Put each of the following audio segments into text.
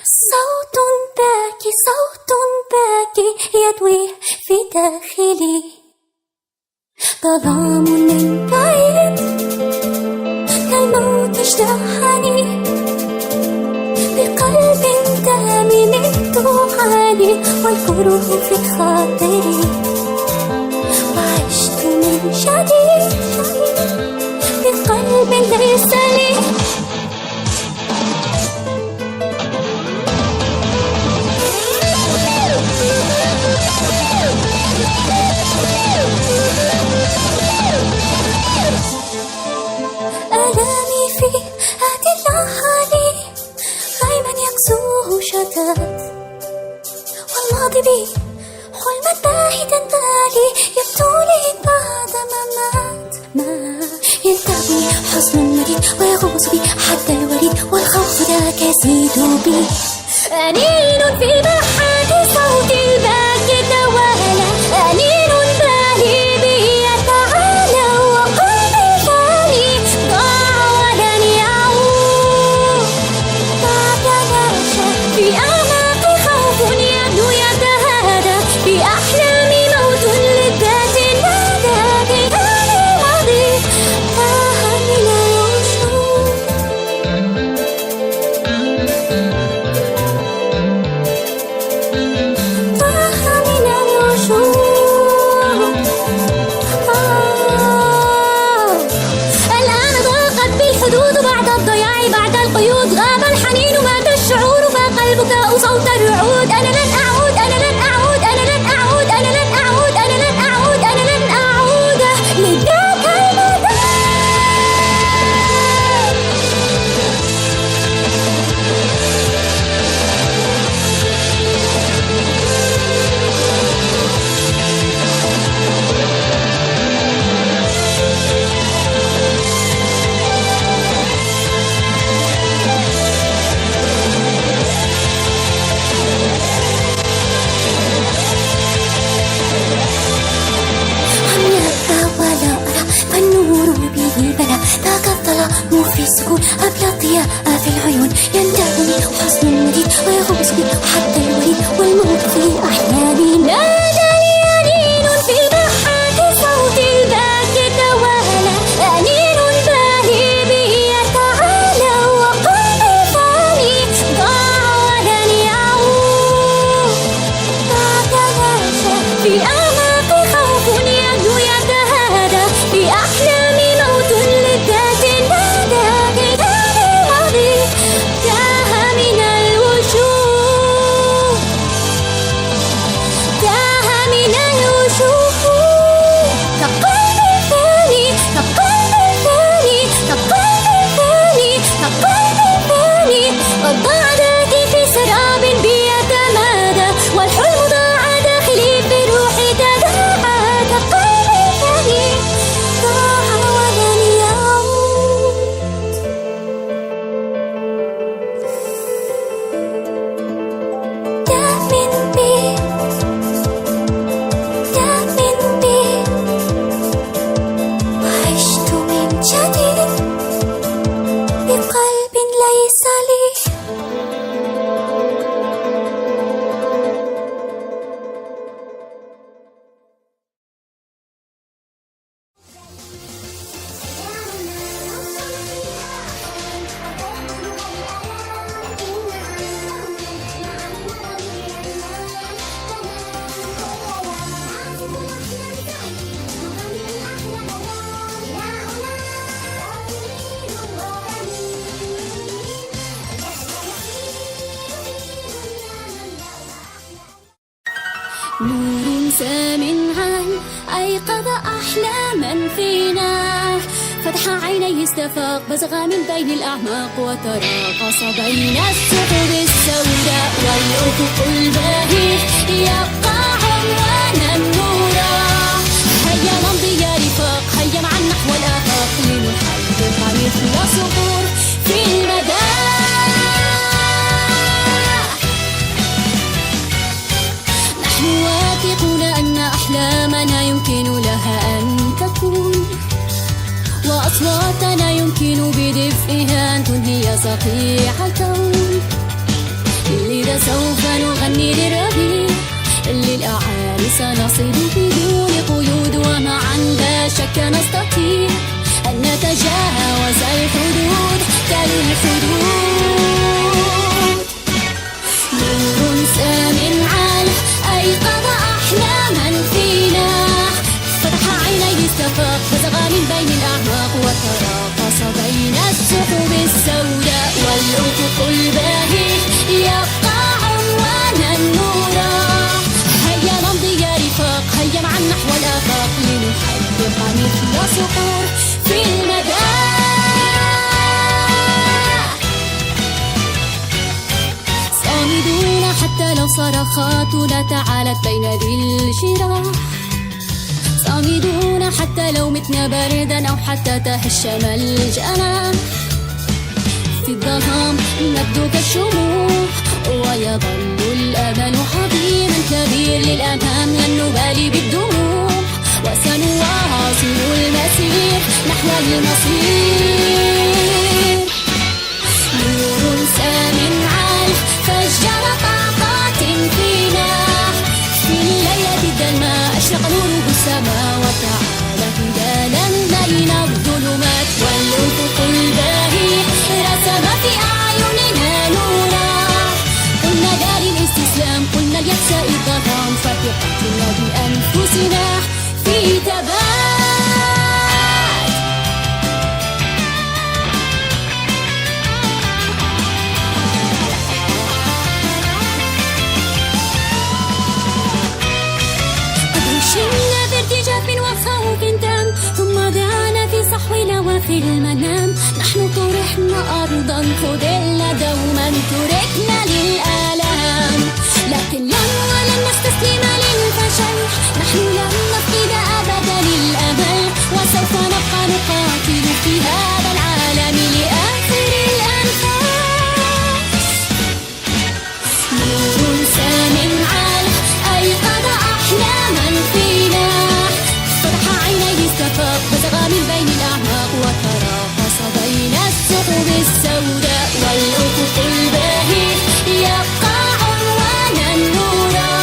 صوت باكي صوت باكي يدوي في داخلي، ظلام من بعيد كالموت اجتاحني، بقلب دامي تعاني والكره في خاطري، وعشت من جديد بقلب ليس لي. ألامي في هذه اللحالي غيما يكسوه شتات، والماضي بي حلما باهتا بالي يبدو لي بعد ما مات. ينتابني حزن مريض ويغوص بي حتى الوريد، والخوف ذاك يزيد بي. أنين في بحر صوت الباكي توالى، أنين بالي بي يتعالى، وقلبي فاني ضاع ولن يعود. تتلاشى في أعماق خوف يبدو يتهادى، في أحلامي موت للذات نادى، كتاب الماضي تاه من الوشوش. الآن ضاقت بالحدود بعد الضياع بعد القيود، غاب الحنين مات الشعور فاق البكاء صوت الرعود. أنا لن أعود أنا لن أعود أنا لن أعود أنا لن أعود أنا لن أعود أنا لن أعود لذاك المدى. ذاك الظلام في السكون قبل الضياء في العيون، ينتابني حزن مديد ويغوص بي حتى الوريد، والموت في أحلامي ناداني. أنين في بحر صوت الباكي توالى، أنين باهي بي يتعالى، وقلبي فاني ضاع ولن يعود. تتلاشى في أعماق خوف يبدو يتهادى، في أحلامي موت للذات نادى، كتاب الماضي تاه من الوشوش. تاه من الوشوش. كقلب فاني كقلب فاني كقلب فاني كقلب فاني، قد ضاع ذاتي في سراب بيتمادى، والحلم ضاع داخلي في روحي تداعى. كقلب فاني ضاع ولن يعود. تأمن بي تأمن بي، وعشت من جديد بقلب ليس لي. نور سامع أيقظ أحلاما فينا، فتح عينيه استفاق بزغ من بين الأعماق، وتراقص بين السحب السوداء والأفق الباهي، يبقى عنوانا نورا. هيا نمضي يا رفاق، هيا معا نحو الآفاق، لنحقق مثل صقور في المدى. واثقون أن أحلامنا يمكن لها أن تكون، وأصواتنا يمكن بدفئها أن تنهي صقيع الكون. سوف نغني للربيع، للأعالي سنصل بدون قيود، ومعا لا شك نستطيع أن نتجاوز الحدود كالحدود. نور سامع أيقظ أحلاما فينا، فتح عينيه استفاق فزغى من بين الأعماق، وتراقص بين السحب السوداء والأفق الباهي يبقى عنوانا نورا. هيا نمضي يا رفاق، هيا معا نحو الآفاق، لنحلق مثل صقور في المدى. صامدون حتى لو صرخاتنا تعالت بين ذي الجراح، صامدون حتى لو متنا بردا أو حتى تهشم الجناح. في الظلام نبدو كالشموع، ويظل الأمل حضيما كبير للأمام، لن نبالي بالدموع وسنواصل المسير نحو المصير. نور سامع فجر طاقات فينا، في الليلة الظلماء أشرق نوره السماء، وتعالى هلالا بين الظلمات، والأفق الباهي رسم في أعيننا نورا. قلنا دار الاستسلام، قلنا اليأس الظلام، فثقتنا بأنفسنا في ثبات. شمنا بارتجاف وخوف تام، ثم ضعنا في صحونا وفي المنام. نحن طرحنا أرضا خذلنا دوما، تركنا للآلام، لكن ولن نستسلم للفشل. نحن لن نفقد أبدا الأمل، وسوف نبقى نقاتل في هذا العالم لآخر الأنفاس. نور سامع أيقظ أحلاما فينا، فتح عينيه استفاق فزغى من بين الأعماق، وتراقص بين السحب السوداء والأفق الباهي يبقى عنوانا نورا.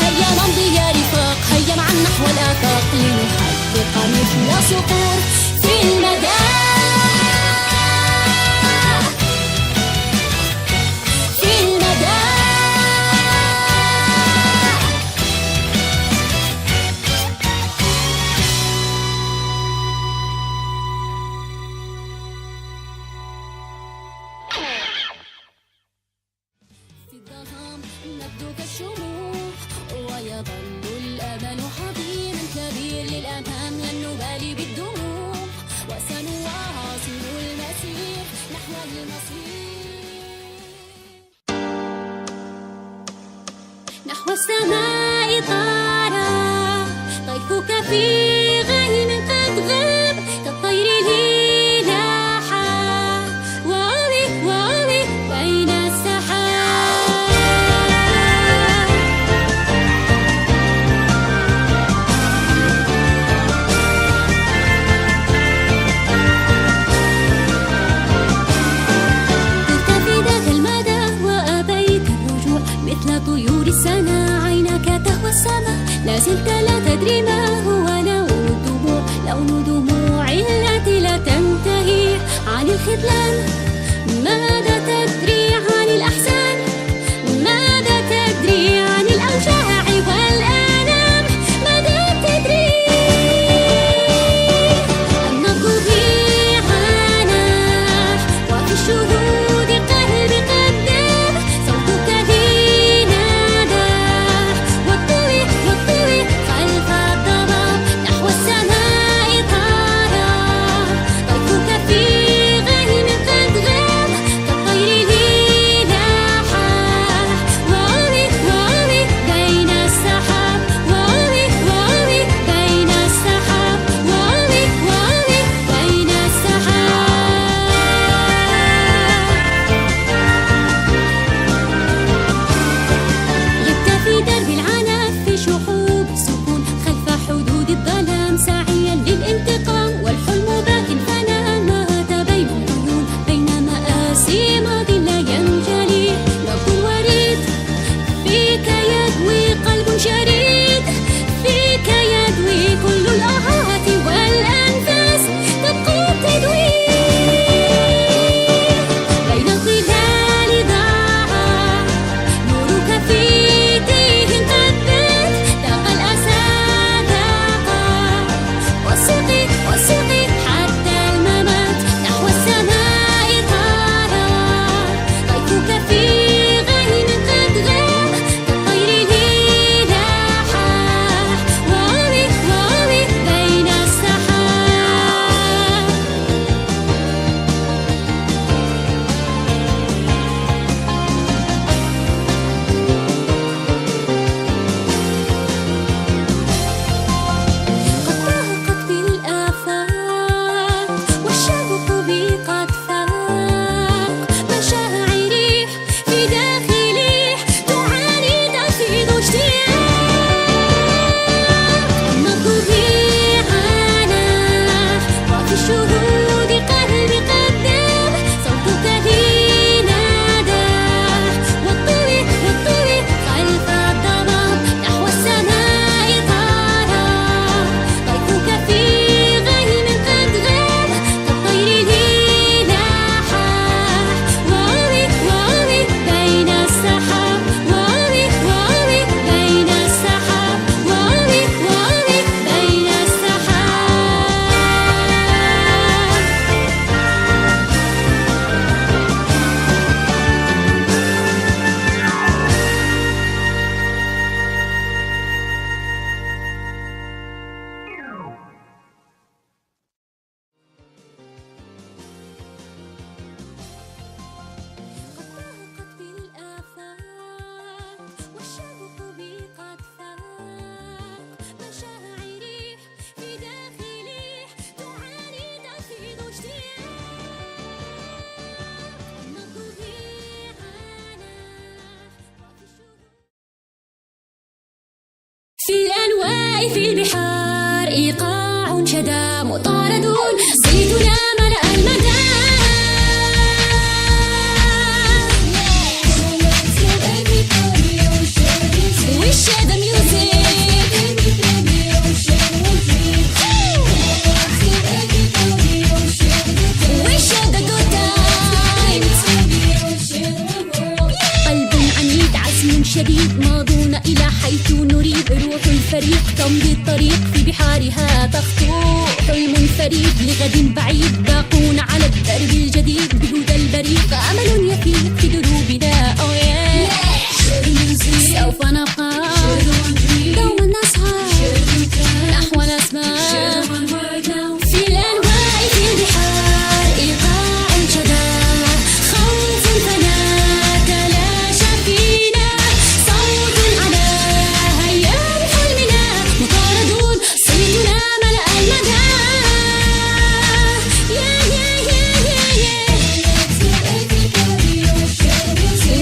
هيا نمضي يا رفاق، هيا معا نحو الآفاق، لنحلق مثل صقور في المدى. نبدو كالشموع، ويظل الأمل حضيما كبير للأمام، لن نبالي بالدموع وسنواصل المسير نحو المصير. نحو السماء طارا طيفك في غيم قد غاب، كالطير لي لاحا واوي واوي بين طيور السنة، عينك تهوى السماء، لا زلت لا تدري ما هو لون الدموع، لون دموع التي لا تنتهي عن الخذلان. ماذا تدري عن الأحزان؟ ماذا تدري عن الأوجاع والآلام؟ ماذا تدري أن الضبيع ناح، وفي الشهود قلب قد داب، صوتك لي خلف الضباب. نحو السماء طارا طيفك في غيم قد في الأنواء في البحار إيقاع شدا مطاردون صيتنا ملأ المدى We share the music We share the good times قلب عنيد عزم شديد ماضون إلى حيث نريد روح الفريق تمضي الطريق في بحارها تخطو حلم فريد لغد بعيد باقون على الدرب الجديد بهدى البريق أمل يفيد في دروبنا سوف نبقى دوما نسعى نحو الأسماء في الأنواع في البحار إيقاع شدا خوف فلا تلاشى فينا صوت على هيام حلمنا مطاردون صيتنا ملأ المدى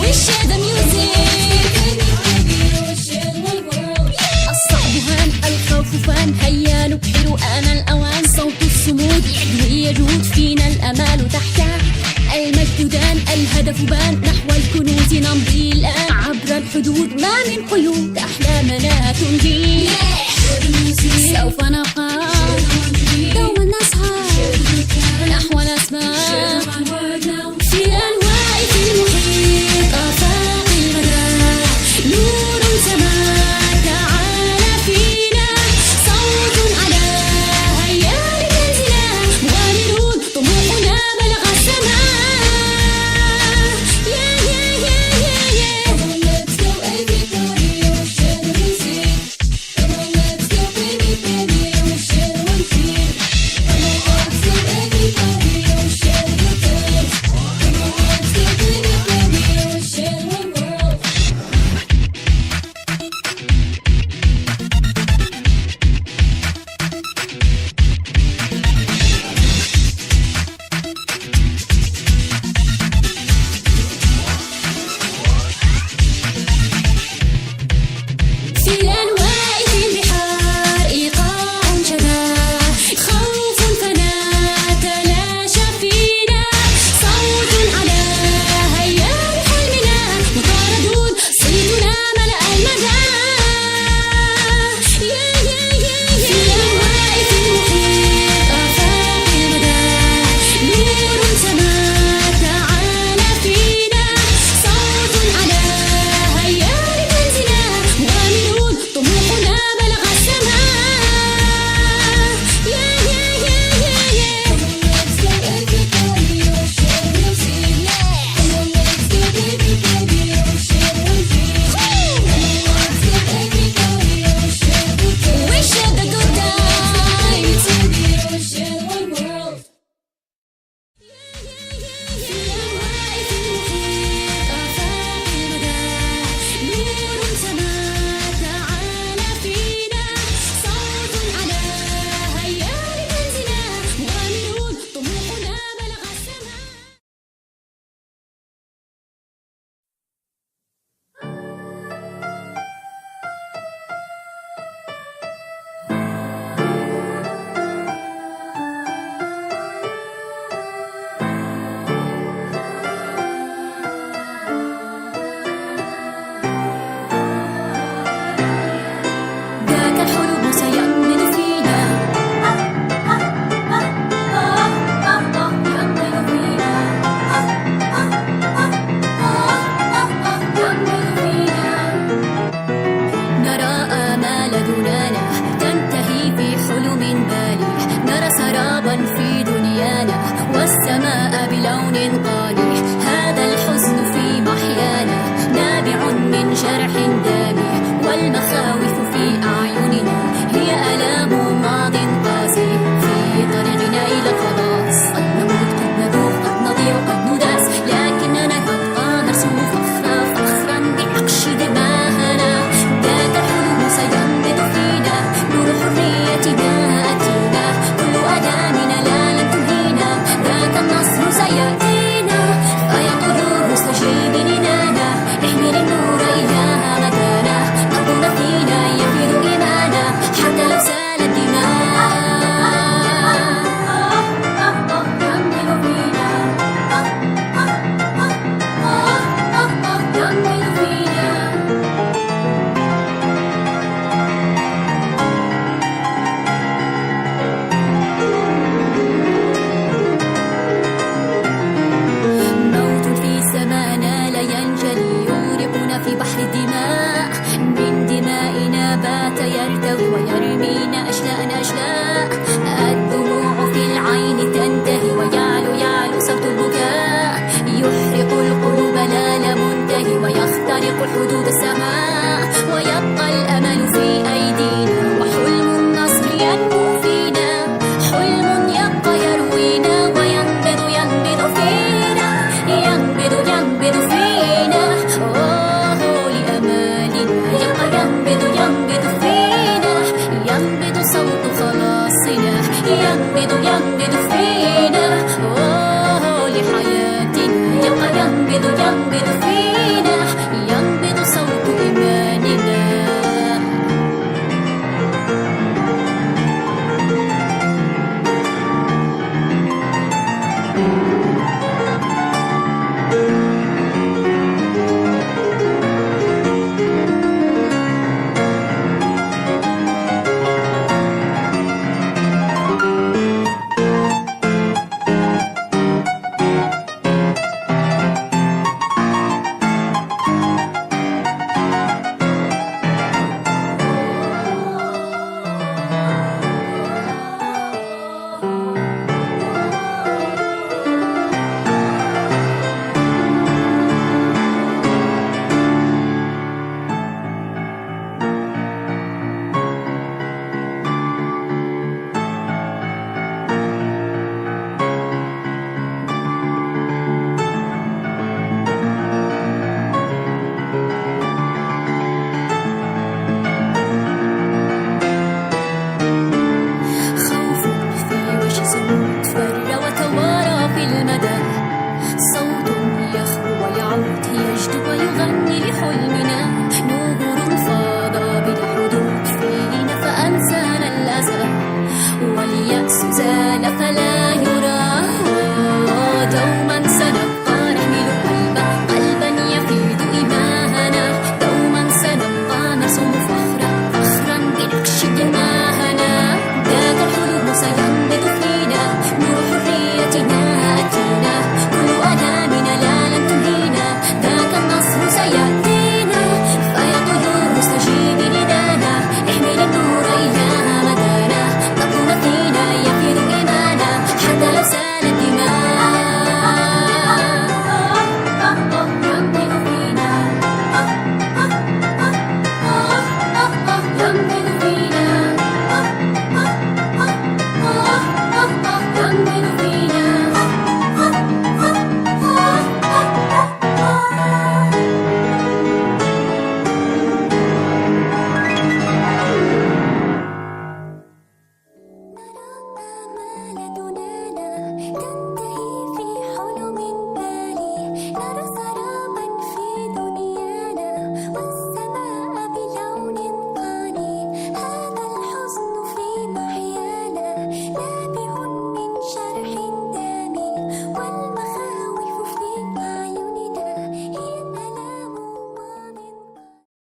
We share the music الصعب هان الخوف فان هيا نبحر آن الأوان صوت الصمود يعدو يجود فينا الأمال تحت المجد دان الهدف بان نحو الكنوز نمضي الآن عبر الحدود ما من قيود أحلامنا تنجي سوف نبقى دوما نسعى نحو الأسماء في الأنواع في المحيط آفاق المدى نور سما تعالى فينا صوت على هيام منزلنا مغامرون طموحنا بلغ السماء Come on, let's go everybody, we'll share the music. Come on, let's go baby, baby, we'll share one thing. Come on, let's go everybody. ينزوي ويرمينا أشلاء أشلاء. الدموع في العين تنتهي ويعلو يعلو صوت البكاء، يحرق القلوب لا لا منتهي ويخترق الحدود السماء. ويبقى الأمل في أيدينا وحلم النصر ينمو فينا، حلم يبقى يروينا وينبض ينبض فينا، ينبض ينبض فينا. أوه لأمالنا يبقى ينبض ينبض فينا، ينبض صوت خلاصنا، ينبض ينبض فينا. أوه لحياتنا يبقى ينبض ينبض فينا، ينبض صوت إيماننا. صوت يخلو ويعود يجد ويغني لحلمنا.